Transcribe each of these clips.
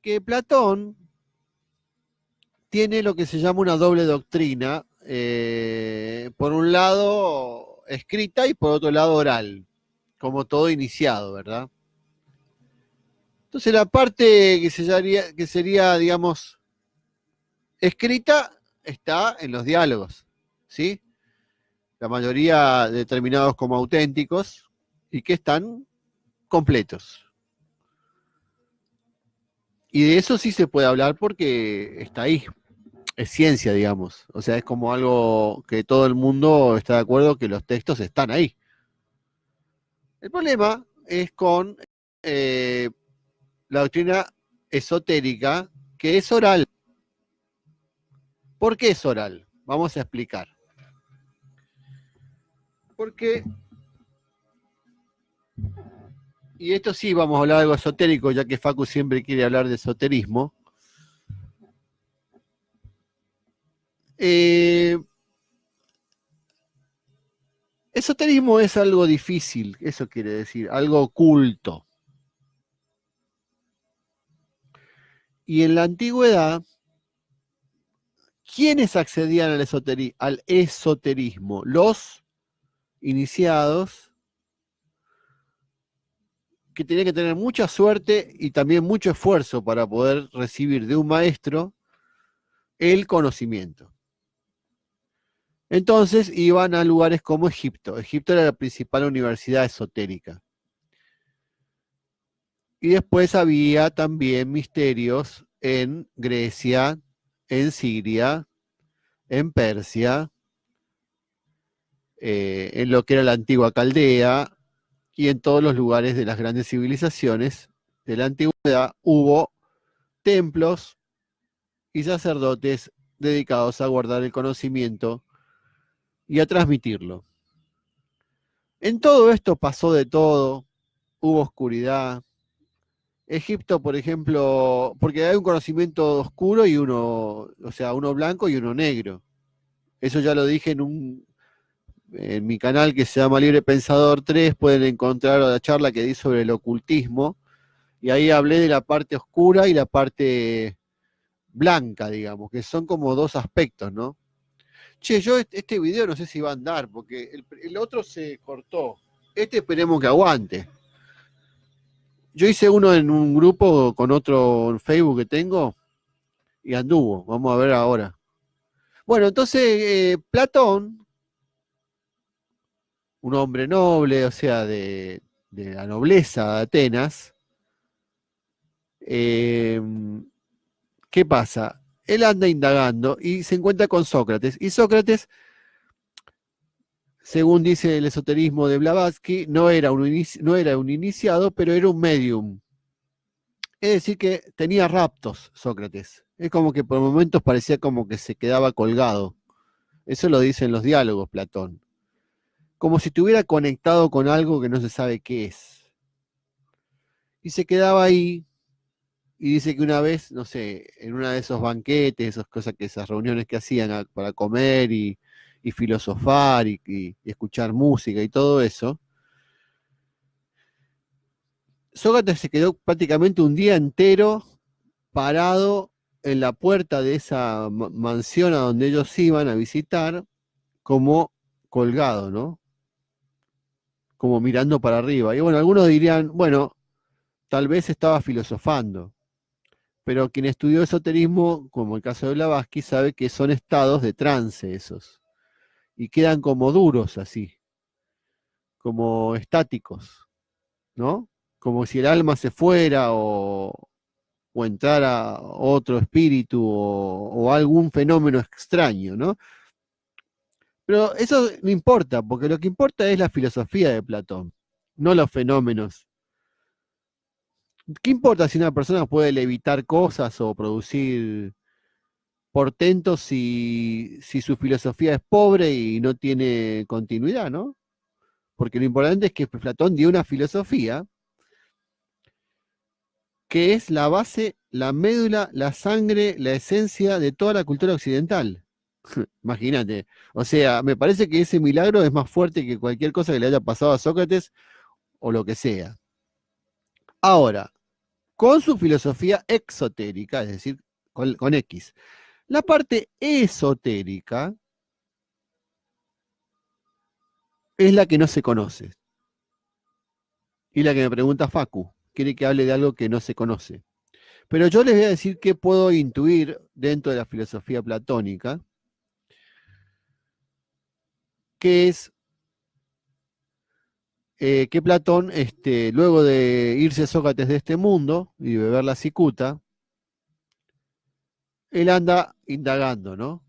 que Platón tiene lo que se llama una doble doctrina, por un lado escrita y por otro lado oral, como todo iniciado, ¿verdad? Entonces la parte que sería, digamos, escrita está en los diálogos, ¿sí? La mayoría determinados como auténticos y que están completos. Y de eso sí se puede hablar porque está ahí, es ciencia, digamos. O sea, es como algo que todo el mundo está de acuerdo que los textos están ahí. El problema es con eh, la doctrina esotérica, que es oral. ¿Por qué es oral? Vamos a explicar. Porque, y esto sí vamos a hablar de algo esotérico, ya que Facu siempre quiere hablar de esoterismo. Eh, Esoterismo es algo difícil, eso quiere decir, algo oculto. Y en la antigüedad, ¿quiénes accedían al esoterismo? Los iniciados, que tenían que tener mucha suerte y también mucho esfuerzo para poder recibir de un maestro el conocimiento. Entonces iban a lugares como Egipto. Egipto era la principal universidad esotérica. Y después había también misterios en Grecia, en Siria, en Persia, en lo que era la antigua Caldea y en todos los lugares de las grandes civilizaciones de la antigüedad hubo templos y sacerdotes dedicados a guardar el conocimiento y a transmitirlo. En todo esto pasó de todo, hubo oscuridad. Egipto, por ejemplo, porque hay un conocimiento oscuro y uno, o sea, uno blanco y uno negro. Eso ya lo dije en mi canal que se llama Libre Pensador 3, pueden encontrar la charla que di sobre el ocultismo, y ahí hablé de la parte oscura y la parte blanca, digamos, que son como dos aspectos, ¿no? Che, yo este video no sé si va a andar, porque el otro se cortó. Este esperemos que aguante. Yo hice uno en un grupo con otro en Facebook que tengo y anduvo. Vamos a ver ahora. Bueno, entonces Platón, un hombre noble, o sea, de la nobleza de Atenas, eh, ¿qué pasa? Él anda indagando y se encuentra con Sócrates. Y Sócrates, según dice el esoterismo de Blavatsky, no era un iniciado, pero era un medium. Es decir, que tenía raptos Sócrates. Es como que por momentos parecía como que se quedaba colgado. Eso lo dice en los diálogos Platón. Como si estuviera conectado con algo que no se sabe qué es. Y se quedaba ahí y dice que una vez, no sé, en una de esos banquetes, esas reuniones que hacían para comer y filosofar y escuchar música y todo eso, Sócrates se quedó prácticamente un día entero parado en la puerta de esa mansión a donde ellos iban a visitar, como colgado, ¿no? Como mirando para arriba. Y bueno, algunos dirían, bueno, tal vez estaba filosofando, pero quien estudió esoterismo, como el caso de Blavatsky, sabe que son estados de trance esos, y quedan como duros así, como estáticos, ¿no? Como si el alma se fuera o entrara otro espíritu o algún fenómeno extraño, ¿no? Pero eso no importa, porque lo que importa es la filosofía de Platón, no los fenómenos. ¿Qué importa si una persona puede levitar cosas o producir portentos si su filosofía es pobre y no tiene continuidad, ¿no? Porque lo importante es que Platón dio una filosofía que es la base, la médula, la sangre, la esencia de toda la cultura occidental. Imagínate. O sea, me parece que ese milagro es más fuerte que cualquier cosa que le haya pasado a Sócrates o lo que sea. Ahora, con su filosofía exotérica, es decir, con X. La parte esotérica es la que no se conoce. Y la que me pregunta Facu, quiere que hable de algo que no se conoce. Pero yo les voy a decir qué puedo intuir dentro de la filosofía platónica, que es que Platón, luego de irse Sócrates de este mundo y beber la cicuta, él anda indagando, ¿no?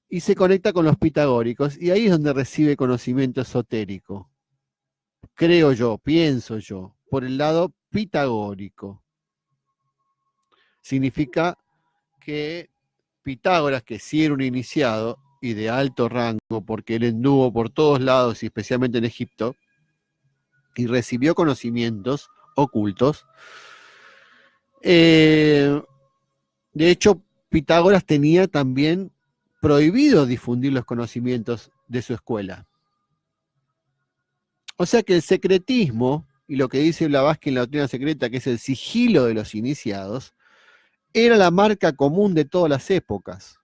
Y se conecta con los pitagóricos, y ahí es donde recibe conocimiento esotérico, creo yo, pienso yo, por el lado pitagórico. Significa que Pitágoras, que sí era un iniciado y de alto rango, porque él anduvo por todos lados y especialmente en Egipto, y recibió conocimientos ocultos. De hecho, Pitágoras tenía también prohibido difundir los conocimientos de su escuela. O sea que el secretismo, y lo que dice Blavatsky en la doctrina secreta, que es el sigilo de los iniciados, era la marca común de todas las épocas.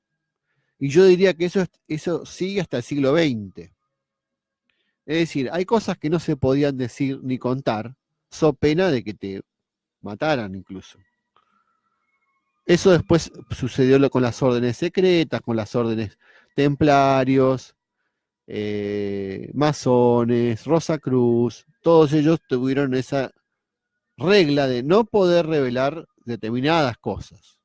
Y yo diría que eso sigue hasta el siglo XX. Es decir, hay cosas que no se podían decir ni contar, so pena de que te mataran incluso. Eso después sucedió con las órdenes secretas, con las órdenes templarios, masones, Rosacruz, todos ellos tuvieron esa regla de no poder revelar determinadas cosas.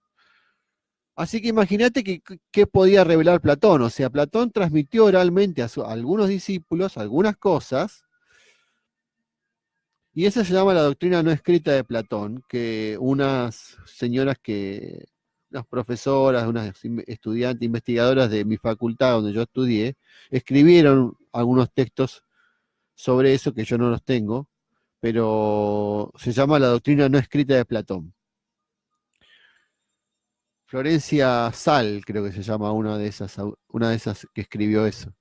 Así que imagínate qué podía revelar Platón. O sea, Platón transmitió oralmente a algunos discípulos algunas cosas, y esa se llama la doctrina no escrita de Platón, que unas señoras unas profesoras, unas estudiantes, investigadoras de mi facultad donde yo estudié, escribieron algunos textos sobre eso que yo no los tengo, pero se llama la doctrina no escrita de Platón. Florencia Sal, creo que se llama una de esas que escribió eso,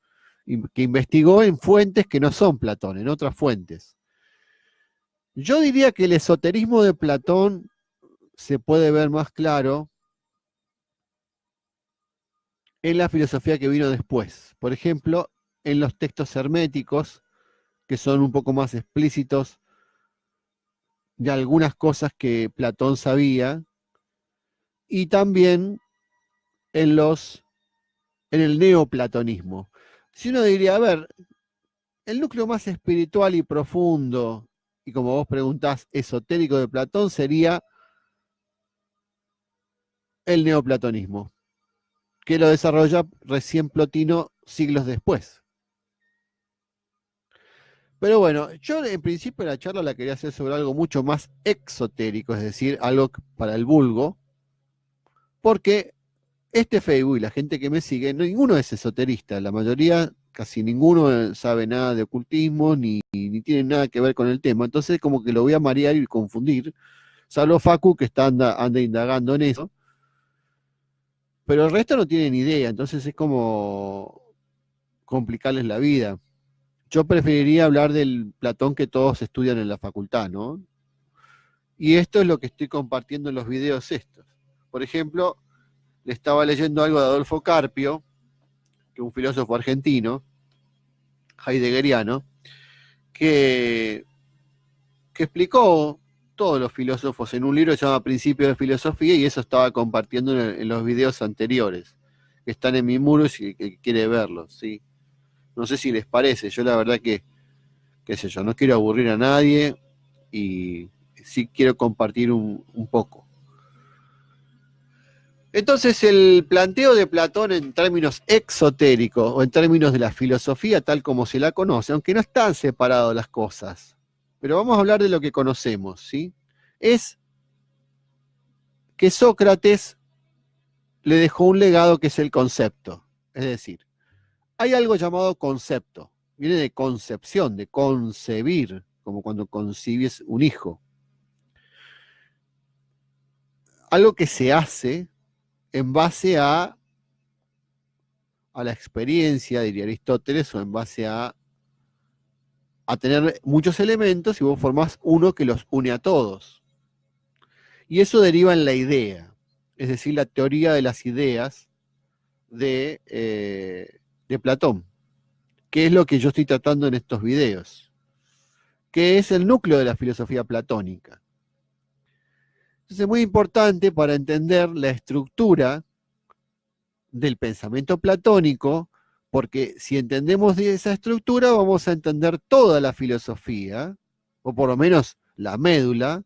que investigó en fuentes que no son Platón, en otras fuentes. Yo diría que el esoterismo de Platón se puede ver más claro en la filosofía que vino después. Por ejemplo, en los textos herméticos, que son un poco más explícitos de algunas cosas que Platón sabía, y también en el neoplatonismo. Si uno diría, a ver, el núcleo más espiritual y profundo, y como vos preguntás, esotérico de Platón, sería el neoplatonismo, que lo desarrolla recién Plotino siglos después. Pero bueno, yo en principio la charla la quería hacer sobre algo mucho más exotérico, es decir, algo para el vulgo, porque este Facebook y la gente que me sigue, ninguno es esoterista, la mayoría, casi ninguno sabe nada de ocultismo, ni tiene nada que ver con el tema, entonces como que lo voy a marear y confundir, salvo Facu que anda indagando en eso, pero el resto no tiene ni idea, entonces es como complicarles la vida. Yo preferiría hablar del Platón que todos estudian en la facultad, ¿no? Y esto es lo que estoy compartiendo en los videos estos. Por ejemplo, le estaba leyendo algo de Adolfo Carpio, que es un filósofo argentino, heideggeriano, que explicó todos los filósofos en un libro que se llama Principios de Filosofía, y eso estaba compartiendo en los videos anteriores, que están en mi muro si que quiere verlos, ¿sí? No sé si les parece, yo la verdad que, qué sé yo, no quiero aburrir a nadie y sí quiero compartir un poco. Entonces el planteo de Platón en términos exotéricos o en términos de la filosofía tal como se la conoce, aunque no están separadas las cosas, pero vamos a hablar de lo que conocemos, ¿sí? Es que Sócrates le dejó un legado que es el concepto. Es decir, hay algo llamado concepto. Viene de concepción, de concebir, como cuando concibes un hijo. Algo que se hace en base a la experiencia, diría Aristóteles, o en base a tener muchos elementos y vos formás uno que los une a todos. Y eso deriva en la idea, es decir, la teoría de las ideas de Platón, que es lo que yo estoy tratando en estos videos, que es el núcleo de la filosofía platónica. Entonces es muy importante para entender la estructura del pensamiento platónico, porque si entendemos esa estructura vamos a entender toda la filosofía, o por lo menos la médula,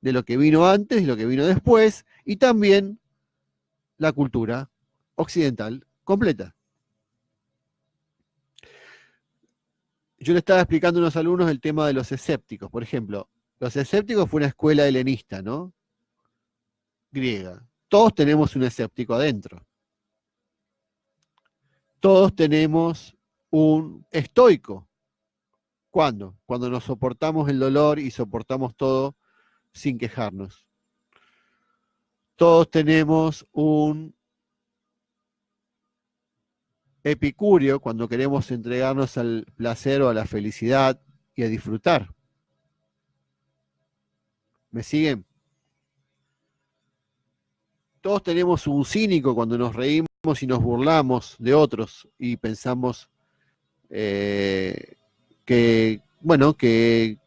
de lo que vino antes y lo que vino después, y también la cultura occidental completa. Yo le estaba explicando a unos alumnos el tema de los escépticos. Por ejemplo, los escépticos fue una escuela helenista, ¿no? Griega. Todos tenemos un escéptico adentro. Todos tenemos un estoico. ¿Cuándo? Cuando nos soportamos el dolor y soportamos todo sin quejarnos. Todos tenemos un epicúreo cuando queremos entregarnos al placer o a la felicidad y a disfrutar. ¿Me siguen? Todos tenemos un cínico cuando nos reímos y nos burlamos de otros y pensamos que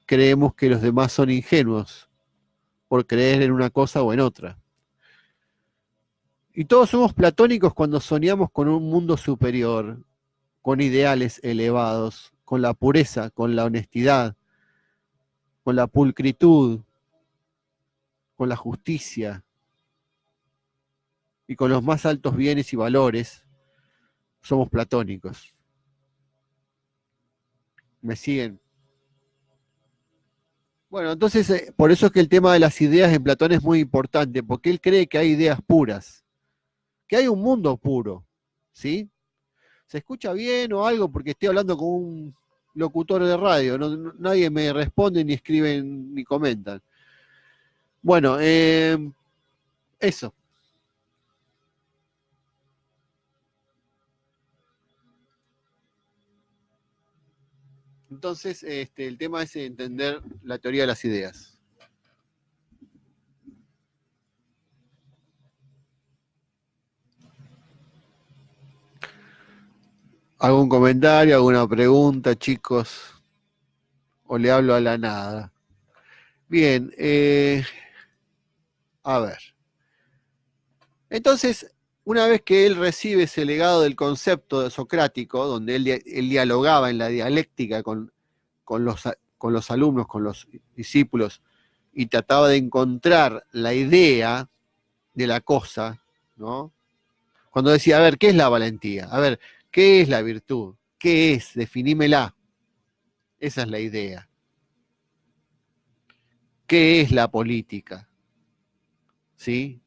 creemos que los demás son ingenuos por creer en una cosa o en otra. Y todos somos platónicos cuando soñamos con un mundo superior, con ideales elevados, con la pureza, con la honestidad, con la pulcritud, con la justicia y con los más altos bienes y valores. Somos platónicos. ¿Me siguen? Bueno, entonces, por eso es que el tema de las ideas en Platón es muy importante, porque él cree que hay ideas puras, que hay un mundo puro, ¿sí? ¿Se escucha bien o algo? Porque estoy hablando con un locutor de radio, nadie me responde, ni escriben, ni comentan. Bueno, eso. Entonces, el tema es entender la teoría de las ideas. ¿Algún comentario, alguna pregunta, chicos? ¿O le hablo a la nada? Bien, a ver. Entonces, una vez que él recibe ese legado del concepto socrático, donde él dialogaba en la dialéctica con los alumnos, con los discípulos, y trataba de encontrar la idea de la cosa, ¿no? Cuando decía, a ver, ¿qué es la valentía? A ver, ¿qué es la virtud? ¿Qué es? Definímela. Esa es la idea. ¿Qué es la política? ¿Sí?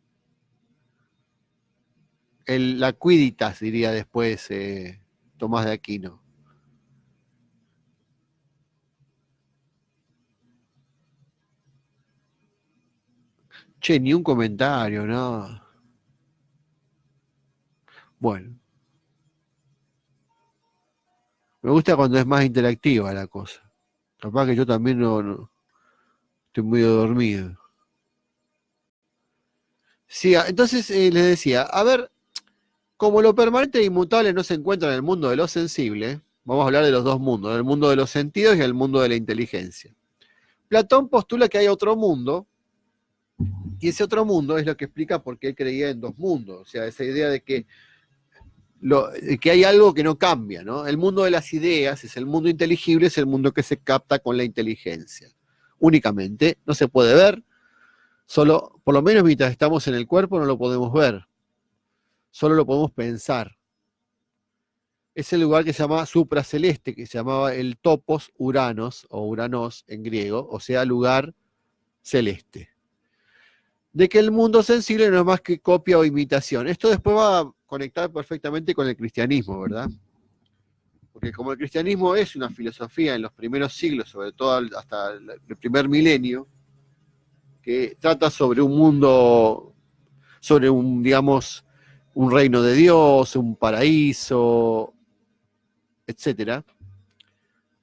La quiditas, diría después Tomás de Aquino. Che, ni un comentario, ¿no? Bueno, me gusta cuando es más interactiva la cosa. Capaz que yo también no estoy muy dormido. Sí, entonces les decía, a ver, como lo permanente e inmutable no se encuentra en el mundo de lo sensible, vamos a hablar de los dos mundos, el mundo de los sentidos y el mundo de la inteligencia. Platón postula que hay otro mundo, y ese otro mundo es lo que explica por qué él creía en dos mundos, o sea, esa idea de que hay algo que no cambia, ¿no? El mundo de las ideas es el mundo inteligible, es el mundo que se capta con la inteligencia. Únicamente, no se puede ver, solo, por lo menos mientras estamos en el cuerpo, no lo podemos ver, solo lo podemos pensar. Es el lugar que se llama supraceleste, que se llamaba el topos uranos, o uranos en griego, o sea, lugar celeste. De que el mundo sensible no es más que copia o imitación. Esto después va a conectar perfectamente con el cristianismo, ¿verdad? Porque como el cristianismo es una filosofía en los primeros siglos, sobre todo hasta el primer milenio, que trata sobre un mundo, sobre un, digamos, un reino de Dios, un paraíso, etcétera.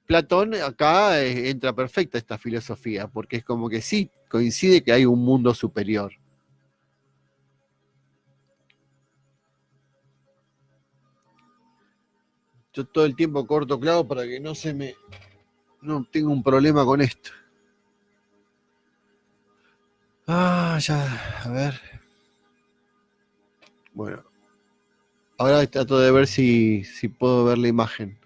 Platón acá entra perfecta esta filosofía, porque es como que sí, coincide que hay un mundo superior. Yo todo el tiempo corto clavo para que no tenga un problema con esto. Ya, a ver. Bueno, ahora trato de ver si puedo ver la imagen.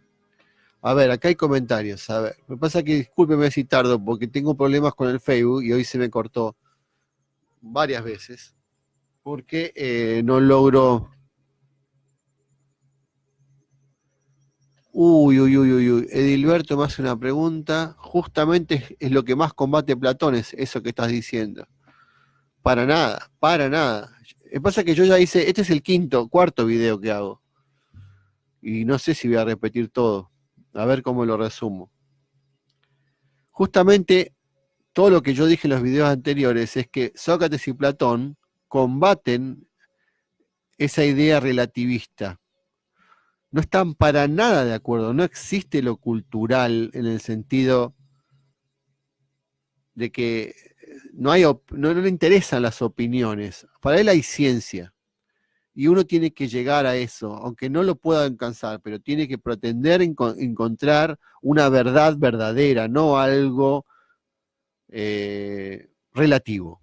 A ver, acá hay comentarios. A ver, me pasa que discúlpeme si tardo, porque tengo problemas con el Facebook y hoy se me cortó varias veces, porque no logro. Uy. Edilberto me hace una pregunta. Justamente es lo que más combate Platón, es eso que estás diciendo. Para nada, para nada. Lo que pasa es que yo ya hice, este es el cuarto video que hago. Y no sé si voy a repetir todo. A ver cómo lo resumo. Justamente todo lo que yo dije en los videos anteriores es que Sócrates y Platón combaten esa idea relativista. No están para nada de acuerdo. No existe lo cultural en el sentido de que no le interesan las opiniones. Para él hay ciencia. Y uno tiene que llegar a eso, aunque no lo pueda alcanzar, pero tiene que pretender encontrar una verdad verdadera, no algo relativo.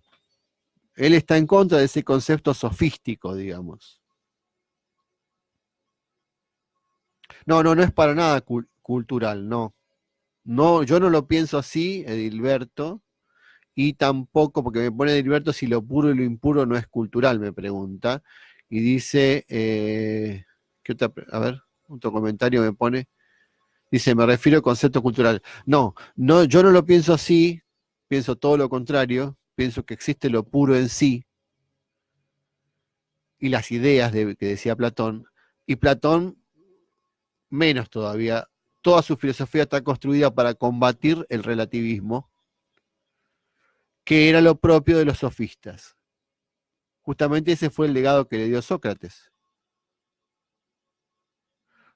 Él está en contra de ese concepto sofístico, digamos. No es para nada cultural, no. No, yo no lo pienso así, Edilberto, y tampoco, porque me pone Edilberto, si lo puro y lo impuro no es cultural, me pregunta. Y dice, ¿qué otra? A ver, otro comentario me pone. Dice, me refiero al concepto cultural. No, yo no lo pienso así, pienso todo lo contrario, pienso que existe lo puro en sí y las ideas que decía Platón, y Platón menos todavía. Toda su filosofía está construida para combatir el relativismo, que era lo propio de los sofistas. Justamente ese fue el legado que le dio Sócrates.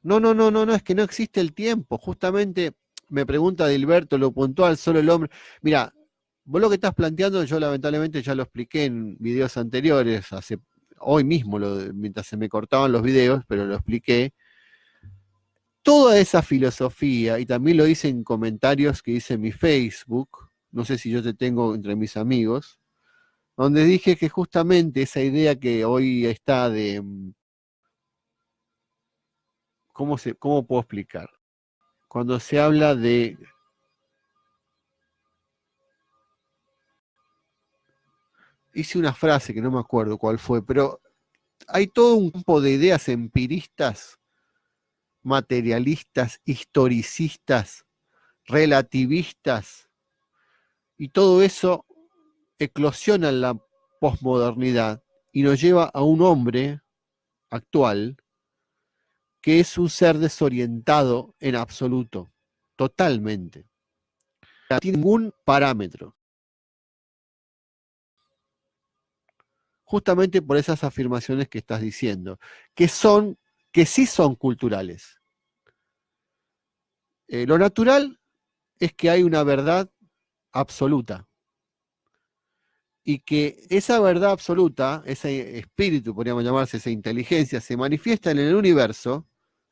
No, es que no existe el tiempo. Justamente me pregunta Dilberto, lo puntual, solo el hombre. Mira, vos lo que estás planteando, yo lamentablemente ya lo expliqué en videos anteriores, hoy mismo, mientras se me cortaban los videos, pero lo expliqué. Toda esa filosofía, y también lo hice en comentarios que hice en mi Facebook, no sé si yo te tengo entre mis amigos, donde dije que justamente esa idea que hoy está de, ¿cómo puedo explicar? Cuando se habla de, hice una frase que no me acuerdo cuál fue, pero hay todo un campo de ideas empiristas, materialistas, historicistas, relativistas, y todo eso eclosiona en la posmodernidad y nos lleva a un hombre actual que es un ser desorientado en absoluto, totalmente. No tiene ningún parámetro. Justamente por esas afirmaciones que estás diciendo, que sí son culturales. Lo natural es que hay una verdad absoluta y que esa verdad absoluta, ese espíritu, podríamos llamarse, esa inteligencia, se manifiesta en el universo,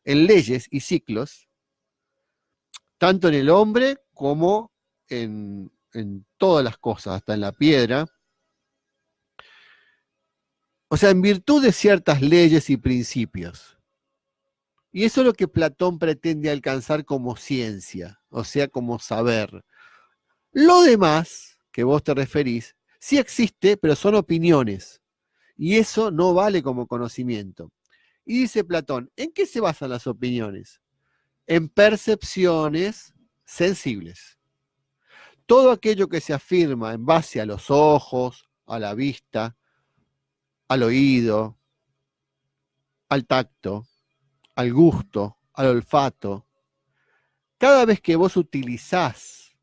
en leyes y ciclos, tanto en el hombre como en todas las cosas, hasta en la piedra. O sea, en virtud de ciertas leyes y principios. Y eso es lo que Platón pretende alcanzar como ciencia, o sea, como saber. Lo demás, que vos te referís, sí existe, pero son opiniones. Y eso no vale como conocimiento. Y dice Platón, ¿en qué se basan las opiniones? En percepciones sensibles. Todo aquello que se afirma en base a los ojos, a la vista, al oído, al tacto, al gusto, al olfato, cada vez que vos utilizás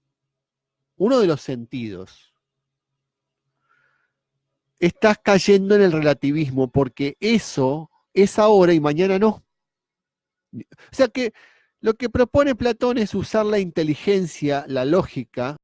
uno de los sentidos, estás cayendo en el relativismo porque eso es ahora y mañana no. O sea que Lo que propone Platón es usar la inteligencia, la lógica,